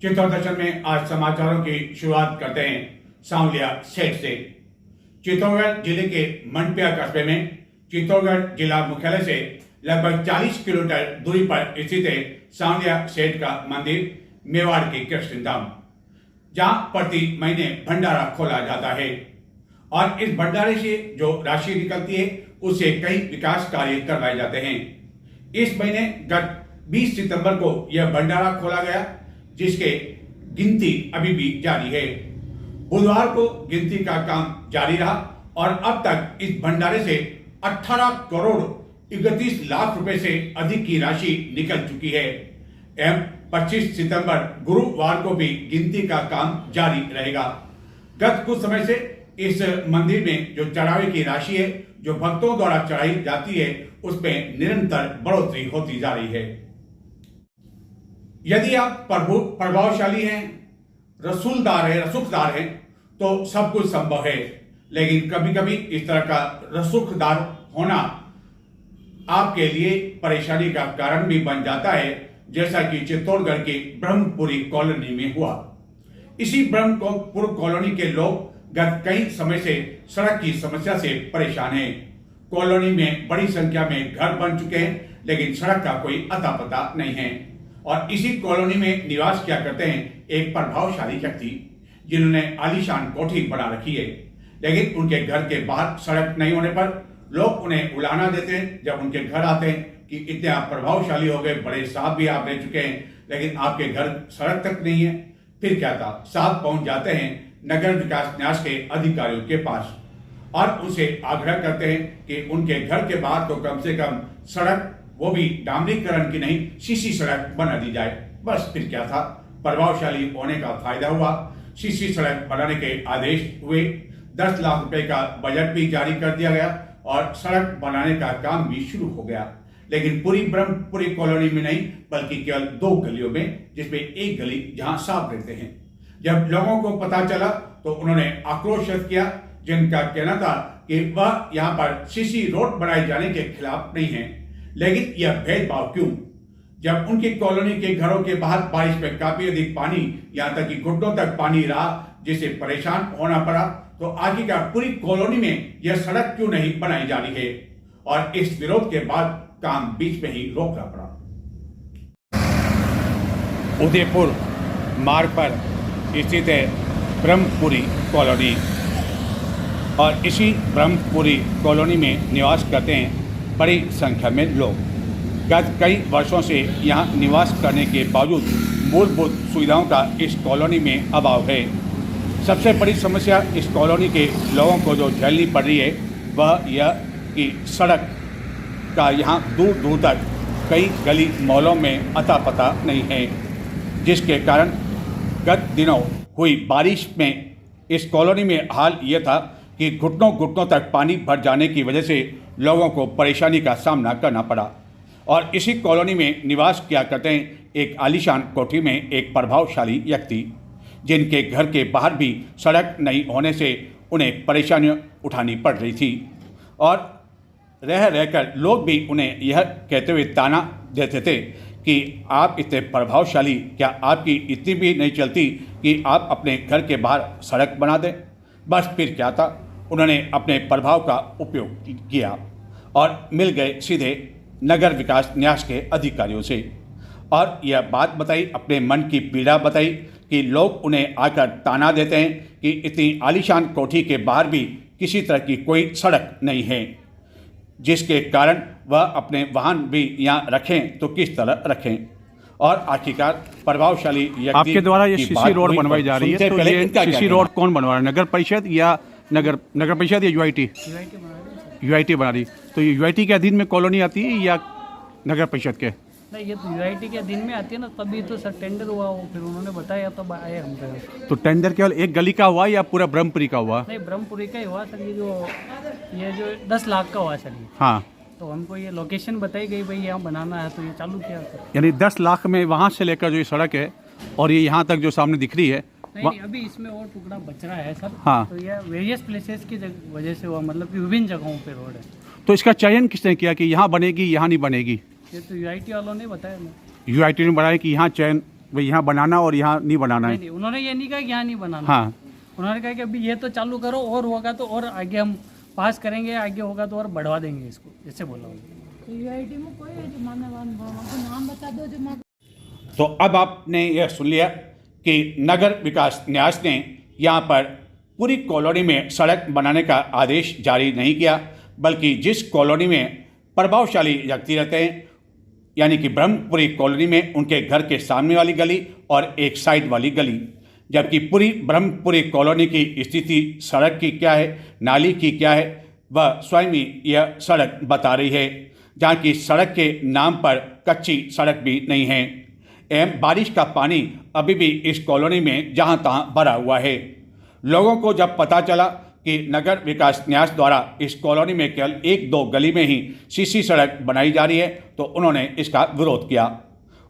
चित्तौड़ दर्शन में आज समाचारों की शुरुआत करते हैं सांवलिया सेठ से। चित्तौड़गढ़ जिले के मनपिया कस्बे में चित्तौड़गढ़ जिला मुख्यालय से लगभग 40 किलोमीटर दूरी पर स्थित है सांवलिया सेठ का मंदिर मेवाड़ की कृष्ण धाम, जहां प्रति महीने भंडारा खोला जाता है और इस भंडारे से जो राशि निकलती है उससे कई विकास कार्य करवाए जाते हैं। इस महीने गत 20 सितंबर को यह भंडारा खोला गया, जिसके गिनती अभी भी जारी है। बुधवार को गिनती का काम जारी रहा और अब तक इस भंडारे से 18 करोड़ 31 लाख रुपए से अधिक की राशि निकल चुकी है एवं 25 सितंबर गुरुवार को भी गिनती का काम जारी रहेगा। गत कुछ समय से इस मंदिर में जो चढ़ावे की राशि है, जो भक्तों द्वारा चढ़ाई जाती है, उसमें निरंतर बढ़ोतरी होती जा रही है। यदि आप प्रभावशाली हैं, रसूखदार हैं, तो सब कुछ संभव है। लेकिन कभी कभी इस तरह का रसूखदार होना आपके लिए परेशानी का कारण भी बन जाता है, जैसा कि चित्तौड़गढ़ की ब्रह्मपुरी कॉलोनी में हुआ। इसी ब्रह्मपुर कॉलोनी के लोग गत कई समय से सड़क की समस्या से परेशान हैं। कॉलोनी में बड़ी संख्या में घर बन चुके हैं, लेकिन सड़क का कोई अता पता नहीं है। और इसी कॉलोनी में निवास किया करते हैं एक प्रभावशाली व्यक्ति, जिन्होंने आलीशान कोठी बना रखी है। लेकिन उनके घर के बाहर सड़क नहीं होने पर लोग उन्हें उलाहना देते हैं। जब उनके घर आते हैं कि इतने आप प्रभावशाली हो गए, बड़े साहब भी आप रह चुके हैं, लेकिन आपके घर सड़क तक नहीं है। फिर क्या था, साहब पहुंच जाते हैं नगर विकास न्यास के अधिकारियों के पास और उनसे आग्रह करते हैं कि उनके घर के बाहर तो कम से कम सड़क, वो भी डामरीकरण की नहीं, सीसी सड़क बना दी जाए। बस फिर क्या था, प्रभावशाली होने का फायदा हुआ। सीसी सड़क बनाने के आदेश हुए, 10 लाख रुपए का बजट भी जारी कर दिया गया और सड़क बनाने का काम भी शुरू हो गया। लेकिन पूरी ब्रह्मपुरी कॉलोनी में नहीं, बल्कि केवल 2 गलियों में, जिसमें एक गली जहां साहब रहते हैं। जब लोगों को पता चला तो उन्होंने आक्रोश व्यक्त किया, जिनका कहना था कि वह यहाँ पर सीसी रोड बनाए जाने के खिलाफ नहीं है, लेकिन यह भेदभाव क्यों? जब उनकी कॉलोनी के घरों के बाहर बारिश में काफी अधिक पानी, यहाँ तक कि घुटनों तक पानी रहा, जिससे परेशान होना पड़ा, तो आखिरकार पूरी कॉलोनी में यह सड़क क्यों नहीं बनाई जा रही है? और इस विरोध के बाद काम बीच में ही रोकना पड़ा। उदयपुर मार्ग पर स्थित है ब्रह्मपुरी कॉलोनी और इसी ब्रह्मपुरी कॉलोनी में निवास करते हैं बड़ी संख्या में लोग। गत कई वर्षों से यहाँ निवास करने के बावजूद मूलभूत सुविधाओं का इस कॉलोनी में अभाव है। सबसे बड़ी समस्या इस कॉलोनी के लोगों को जो झेलनी पड़ रही है, वह यह कि सड़क का यहाँ दूर दूर तक कई गली मोहल्लों में अता पता नहीं है, जिसके कारण गत दिनों हुई बारिश में इस कॉलोनी में हाल ये था कि घुटनों तक पानी भर जाने की वजह से लोगों को परेशानी का सामना करना पड़ा। और इसी कॉलोनी में निवास किया करते हैं एक आलीशान कोठी में एक प्रभावशाली व्यक्ति, जिनके घर के बाहर भी सड़क नहीं होने से उन्हें परेशानियां उठानी पड़ रही थी और रहकर लोग भी उन्हें यह कहते हुए ताना देते थे कि आप इतने प्रभावशाली, क्या आपकी इतनी भी नहीं चलती कि आप अपने घर के बाहर सड़क बना दें? बस फिर क्या था, उन्होंने अपने प्रभाव का उपयोग किया और मिल गए सीधे नगर विकास न्यास के अधिकारियों से और यह बात बताई, अपने मन की पीड़ा बताई कि लोग उन्हें आकर ताना देते हैं कि इतनी आलीशान कोठी के बाहर भी किसी तरह की कोई सड़क नहीं है, जिसके कारण वह अपने वाहन भी यहाँ रखें तो किस तरह रखें। और आखिरकार प्रभावशाली आपके द्वारा ये सीसी रोड बनवाई जा रही है, तो ये सीसी रोड कौन बनवा रहा है, नगर परिषद या नगर परिषद या यूआईटी? यूआईटी बना रही। तो ये यूआईटी के अधीन में कॉलोनी आती है या नगर परिषद के? नहीं, ये तो यूआईटी के अधीन में आती है ना, तभी तो सर टेंडर हुआ, वो फिर उन्होंने बताया तब आए हम पे। तो टेंडर केवल एक गली का हुआ या पूरा ब्रह्मपुरी का हुआ? नहीं, ब्रह्मपुरी का ही हुआ सर। ये जो 10 लाख का हुआ सर। हाँ, तो हमको ये लोकेशन बताई गई, भाई यहाँ बनाना है, तो ये चालू किया सर। यानी 10 लाख में वहाँ से लेकर जो ये सड़क है और ये यहाँ तक जो सामने दिख रही है, नहीं, अभी इसमें और टुकड़ा बच रहा है सर। हाँ, तो ये वेरियस प्लेसेस की वजह से हुआ, मतलब कि विभिन्न जगहों पे रोड है। तो इसका चयन किसने किया कि यहाँ बनेगी यहाँ नहीं बनेगी? ये तो यूआईटी वालों ने बताया ना। यूआईटी ने बताया कि यहाँ चयन भाई यहाँ बनाना और यहाँ नहीं बनाना नहीं है। नहीं, उन्होंने ये नहीं कहा कि यहाँ नहीं बनाना। हाँ, उन्होंने कहा कि अभी ये तो चालू करो, और होगा तो और आगे हम पास करेंगे, आगे होगा तो और बढ़वा देंगे इसको, ऐसे बोला उन्होंने। यूआईटी में कोई है जो नाम बता दो जो तो अब आपने यह सुन लिया कि नगर विकास न्यास ने यहाँ पर पूरी कॉलोनी में सड़क बनाने का आदेश जारी नहीं किया, बल्कि जिस कॉलोनी में प्रभावशाली व्यक्ति रहते हैं, यानी कि ब्रह्मपुरी कॉलोनी में उनके घर के सामने वाली गली और एक साइड वाली गली, जबकि पूरी ब्रह्मपुरी कॉलोनी की स्थिति सड़क की क्या है, नाली की क्या है, वह स्वयं ही यह सड़क बता रही है, जहाँ की सड़क के नाम पर कच्ची सड़क भी नहीं है एवं बारिश का पानी अभी भी इस कॉलोनी में जहाँ तहाँ भरा हुआ है। लोगों को जब पता चला कि नगर विकास न्यास द्वारा इस कॉलोनी में केवल 1-2 गली में ही सीसी सड़क बनाई जा रही है, तो उन्होंने इसका विरोध किया।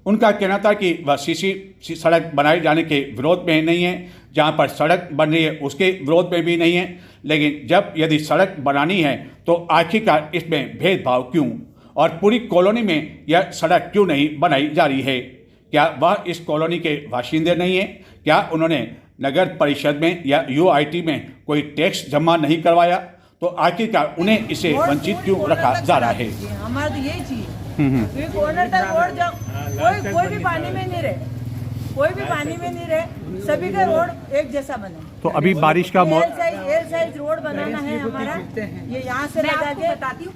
उनका कहना था कि वह सीसी सड़क बनाए जाने के विरोध में नहीं है, जहाँ पर सड़क बन रही है उसके विरोध में भी नहीं है, लेकिन जब यदि सड़क बनानी है तो आखिरकार इसमें भेदभाव क्यों, और पूरी कॉलोनी में यह सड़क क्यों नहीं बनाई जा रही है? क्या वह इस कॉलोनी के बाशिंदे नहीं है? क्या उन्होंने नगर परिषद में या यूआईटी में कोई टैक्स जमा नहीं करवाया? तो आखिरकार उन्हें इसे वंचित क्यों रखा जा रहा है? हमारा तो यही चाहिए, कॉर्नर तक रोड जो कोई भी पानी में नहीं रहे, कोई भी पानी में नहीं रहे, सभी का रोड एक जैसा बने। तो अभी बारिश का एल साइज रोड बनाना है हमारा, ये यहाँ से लगा के बताती हूँ।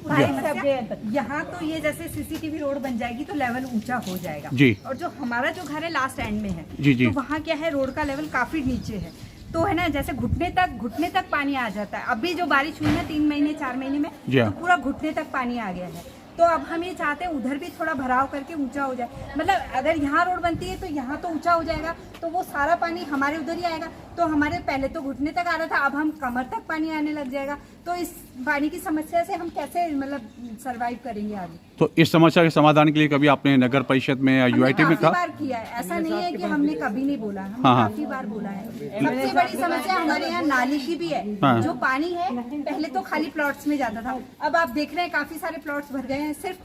यहाँ तो ये जैसे सीसीटीवी रोड बन जाएगी तो लेवल ऊंचा हो जाएगा जी। और जो हमारा जो घर है लास्ट एंड में है जी जी। तो वहाँ क्या है, रोड का लेवल काफी नीचे है, तो है ना, जैसे घुटने तक पानी आ जाता है। अभी जो बारिश हुई है 3 महीने 4 महीने में, तो पूरा घुटने तक पानी आ गया है। तो अब हम ये चाहते हैं उधर भी थोड़ा भराव करके ऊंचा हो जाए, मतलब अगर यहाँ रोड बनती है तो यहाँ तो ऊंचा हो जाएगा, तो वो सारा पानी हमारे उधर ही आएगा। तो हमारे पहले तो घुटने तक आ रहा था, अब हम कमर तक पानी आने लग जाएगा। तो इस पानी की समस्या से हम कैसे मतलब सरवाइव करेंगे आगे? तो इस समस्या के समाधान के लिए कभी आपने नगर परिषद में या यूआईटी में काफी कहा? बार किया है, ऐसा नहीं है कि हमने कभी नहीं बोला, हमने हाँ, हाँ। काफी बार बोला है। सबसे बड़ी समस्या हमारे यहाँ नाली की भी है। हाँ। जो पानी है पहले तो खाली प्लॉट्स में जाता था, अब आप देख रहे हैं काफी सारे प्लॉट्स भर गए हैं, सिर्फ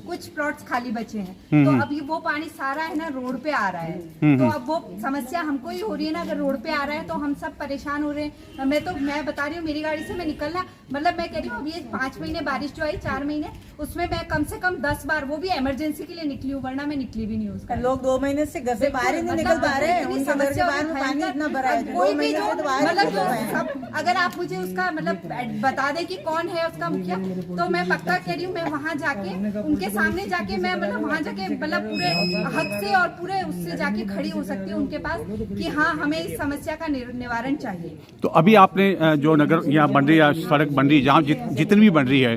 कुछ प्लॉट्स खाली बचे हैं। तो अब ये वो पानी सारा है ना रोड पे आ रहा है, तो अब वो समस्या हमको ही हो रही है ना, अगर रोड पे आ रहा है तो हम सब परेशान हो रहे हैं। मैं बता रही हूँ, मेरी गाड़ी से मैं निकलना, मतलब मैं कह रही हूँ अब ये 5 महीने बारिश जो आई 4 महीने, उसमें मैं कम से कम 10 बार, वो भी इमरजेंसी के लिए निकली हूँ, वरना मैं निकली भी नहीं हूँ उसका। लोग 2 महीने से घर से बाहर ही नहीं निकल पा रहे हैं, उनके घर के बाहर में पानी इतना भरा है, कोई भी जो मतलब अगर आप मुझे उसका मतलब बता दें कि कौन है उसका मुखिया, तो मैं पक्का कह रही हूँ मैं वहाँ जाके उनके सामने जाके मैं मतलब वहाँ जाके मतलब पूरे हक से और पूरे उससे जाके खड़ी हो सकती हूँ उनके पास कि हाँ हमें इस समस्या का निवारण चाहिए। तो अभी आपने जो नगर यहाँ बन रही है, सड़क बन रही है, जहाँ जितनी भी बन रही है,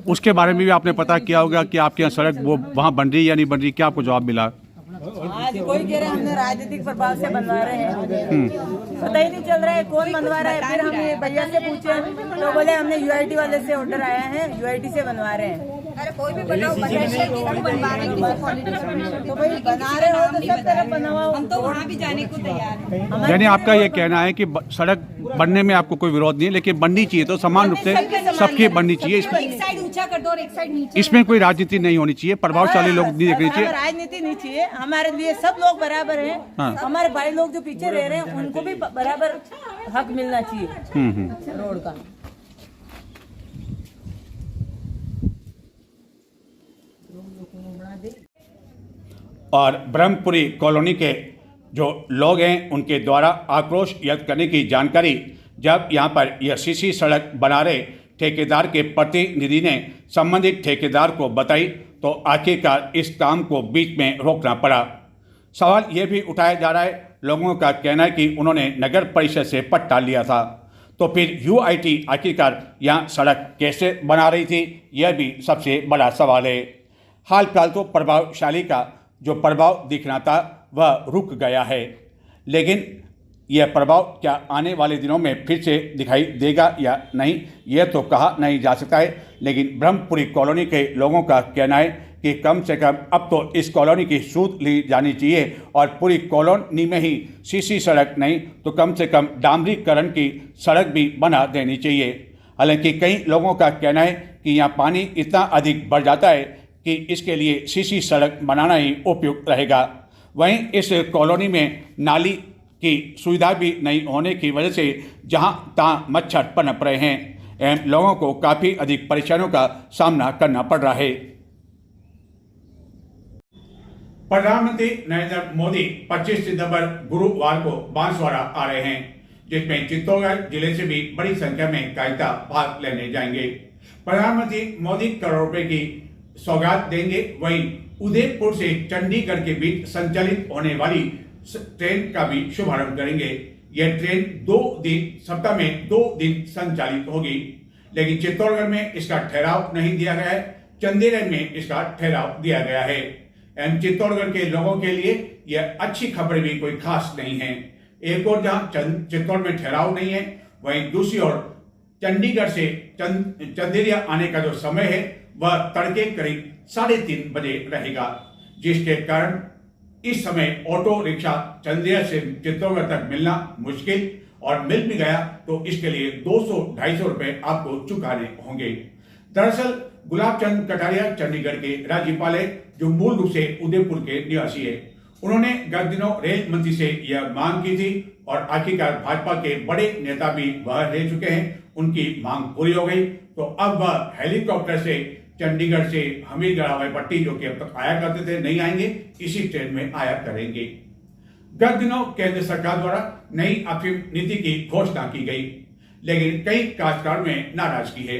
उसके बारे में भी आपने पता किया होगा कि आपके यहाँ सड़क वो वहाँ बन रही है या नहीं बन रही? क्या आपको जवाब मिला? आज कोई कह रहे हैं हमने राजनीतिक प्रभाव से बनवा रहे हैं, पता ही नहीं चल रहा है कौन बनवा रहा है। फिर हम ये भैया से पूछे तो बोले हमने यूआईटी वाले से ऑर्डर आया है, यूआईटी से बनवा रहे हैं। अरे कोई भी बनाओ, बनवा रहे हैं, किसी पॉलिटिक्स तो भाई बना रहे हो तो सब तरफ बनवाओ, हम तो वहाँ भी जाने को तैयार हैं। यानी आपका ये कहना है कि सड़क बनने में आपको कोई विरोध नहीं है, लेकिन बननी चाहिए तो समान रूप से सबकी बननी चाहिए। एक साइड ऊंचा कर दो और एक साइड नीचे। इसमें कोई राजनीति नहीं होनी चाहिए, प्रभावशाली लोग नहीं देखने चाहिए। राजनीति नहीं चाहिए, हमारे लिए सब लोग बराबर हैं। हाँ। हमारे भाई लोग जो पीछे रह रहे हैं उनको भी बराबर हक मिलना चाहिए रोड का। और ब्रह्मपुरी कॉलोनी के जो लोग हैं उनके द्वारा आक्रोश व्यक्त करने की जानकारी जब यहाँ पर यह सीसी सड़क बना रहे ठेकेदार के प्रतिनिधि ने संबंधित ठेकेदार को बताई, तो आखिरकार इस काम को बीच में रोकना पड़ा। सवाल ये भी उठाया जा रहा है, लोगों का कहना है कि उन्होंने नगर परिषद से पट्टा लिया था, तो फिर यूआईटी आखिरकार यहाँ सड़क कैसे बना रही थी, यह भी सबसे बड़ा सवाल है। हाल फिलहाल तो प्रभावशाली का जो प्रभाव दिखना था वह रुक गया है, लेकिन यह प्रभाव क्या आने वाले दिनों में फिर से दिखाई देगा या नहीं, यह तो कहा नहीं जा सकता है। लेकिन ब्रह्मपुरी कॉलोनी के लोगों का कहना है कि कम से कम अब तो इस कॉलोनी की सूद ली जानी चाहिए और पूरी कॉलोनी में ही सीसी सड़क नहीं तो कम से कम डामरीकरण की सड़क भी बना देनी चाहिए। हालांकि कई लोगों का कहना है कि यहाँ पानी इतना अधिक बढ़ जाता है कि इसके लिए सीसी सड़क बनाना ही उपयुक्त रहेगा। वहीं इस कॉलोनी में नाली की सुविधा भी नहीं होने की वजह से जहां तहां मच्छर पनप रहे हैं एवं लोगों को काफ़ी अधिक परेशानियों का सामना करना पड़ रहा है। प्रधानमंत्री नरेंद्र मोदी 25 सितंबर गुरुवार को बांसवाड़ा आ रहे हैं, जिसमें चित्तौड़गढ़ जिले से भी बड़ी संख्या में कार्यकर्ता भाग लेने जाएंगे। प्रधानमंत्री मोदी करोड़ों रुपए की सौगात देंगे। वहीं उदयपुर से चंडीगढ़ के बीच संचालित होने वाली ट्रेन का भी शुभारंभ करेंगे। यह ट्रेन सप्ताह में 2 दिन संचालित होगी, लेकिन चित्तौड़गढ़ में इसका ठहराव नहीं दिया गया है, चंडीगढ़ में इसका ठहराव दिया गया है। एवं चित्तौड़गढ़ के लोगों के लिए यह अच्छी खबर भी कोई खास नहीं है। एक और जहां चित्तौड़ में ठहराव नहीं है, वहीं दूसरी ओर चंडीगढ़ से चंदेरिया आने का जो समय है वह तड़के करीब 3:30 बजे रहेगा, जिसके कारण इस समय ऑटो रिक्शा चंदेरिया से चित्तौड़गढ़ तक मिलना मुश्किल, और मिल भी गया तो इसके लिए 200-250 रुपए आपको चुकाने होंगे। दरअसल गुलाब चंद कटारिया चंडीगढ़ के राज्यपाल है, जो मूल रूप से उदयपुर के निवासी है। उन्होंने गत दिनों रेल मंत्री से यह मांग की थी और आखिरकार भाजपा के बड़े नेता भी वह रह चुके हैं, उनकी मांग पूरी हो गई। तो अब वह हेलीकॉप्टर से चंडीगढ़ से हमीरगढ़ हवाई पट्टी, जो कि अब तक आया करते थे, नहीं आएंगे, इसी ट्रेन में आया करेंगे। गत दिनों केंद्र सरकार द्वारा नई अफीम नीति की घोषणा की गई, लेकिन कई काश्तकारों में नाराजगी है,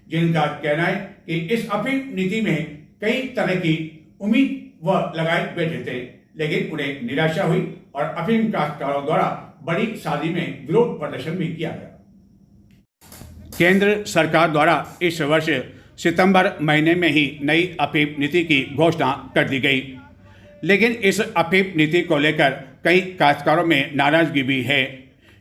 जिनका कहना है कि इस अफीम नीति में कई तरह की उम्मीद वह लगाए बैठे थे, लेकिन उन्हें निराशा हुई और अफीम काश्तकारों द्वारा बड़ी शादी में विरोध प्रदर्शन भी किया गया। केंद्र सरकार द्वारा इस वर्ष सितंबर महीने में ही नई अफीम नीति की घोषणा कर दी गई, लेकिन इस अफीम नीति को लेकर कई काश्तकारों में नाराजगी भी है,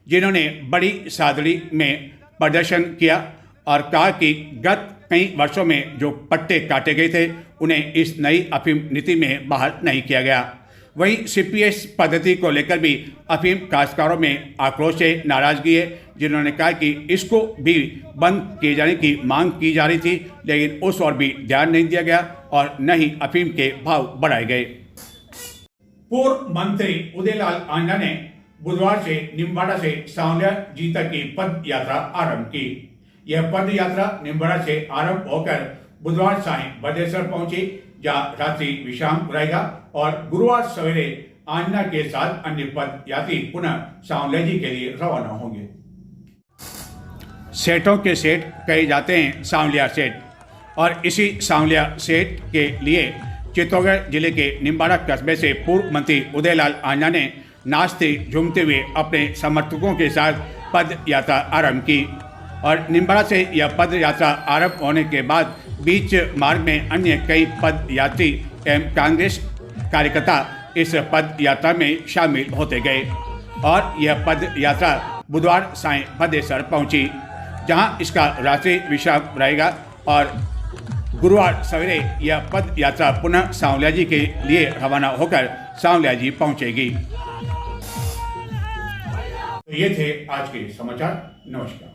जिन्होंने बड़ी सादड़ी में प्रदर्शन किया और कहा कि गत कई वर्षों में जो पट्टे काटे गए थे उन्हें इस नई अफीम नीति में बहाल नहीं किया गया। वहीं CPS पद्धति को लेकर भी अफीम काश्तकारों में आक्रोश है, नाराजगी है, जिन्होंने कहा कि इसको भी बंद किए जाने की मांग की जा रही थी, लेकिन उस ओर भी ध्यान नहीं दिया गया और न ही अफीम के भाव बढ़ाए गए। पूर्व मंत्री उदयलाल आंजना ने बुधवार से निम्बाड़ा से सांवलिया जी तक की पद यात्रा आरंभ की। यह पद यात्रा निम्बाड़ा से आरंभ होकर बुधवार सायं बदेसर पहुंची, जहां रात्रि विश्राम रहेगा और गुरुवार सवेरे आंजना के साथ अन्य पद यात्री पुनः सांवलिया जी के लिए रवाना होंगे। सेठों के सेठ कहे जाते हैं सांवलिया सेठ, और इसी सांवलिया सेठ के लिए चित्तौड़गढ़ जिले के निम्बाड़ा कस्बे से पूर्व मंत्री उदयलाल आंजना ने नाचते झूमते हुए अपने समर्थकों के साथ पद यात्रा आरंभ की। और निम्बाड़ा से यह पद यात्रा आरंभ होने के बाद बीच मार्ग में अन्य कई पद यात्री एवं कांग्रेस कार्यकर्ता इस पद यात्रा में शामिल होते गए और यह पद यात्रा बुधवार सायं बदेसर पहुंची, जहां इसका रात्रि विश्राम रहेगा और गुरुवार सवेरे यह पद यात्रा पुनः सांवलिया जी के लिए रवाना होकर सांवलिया जी पहुंचेगी। तो ये थे आज के समाचार। नमस्कार।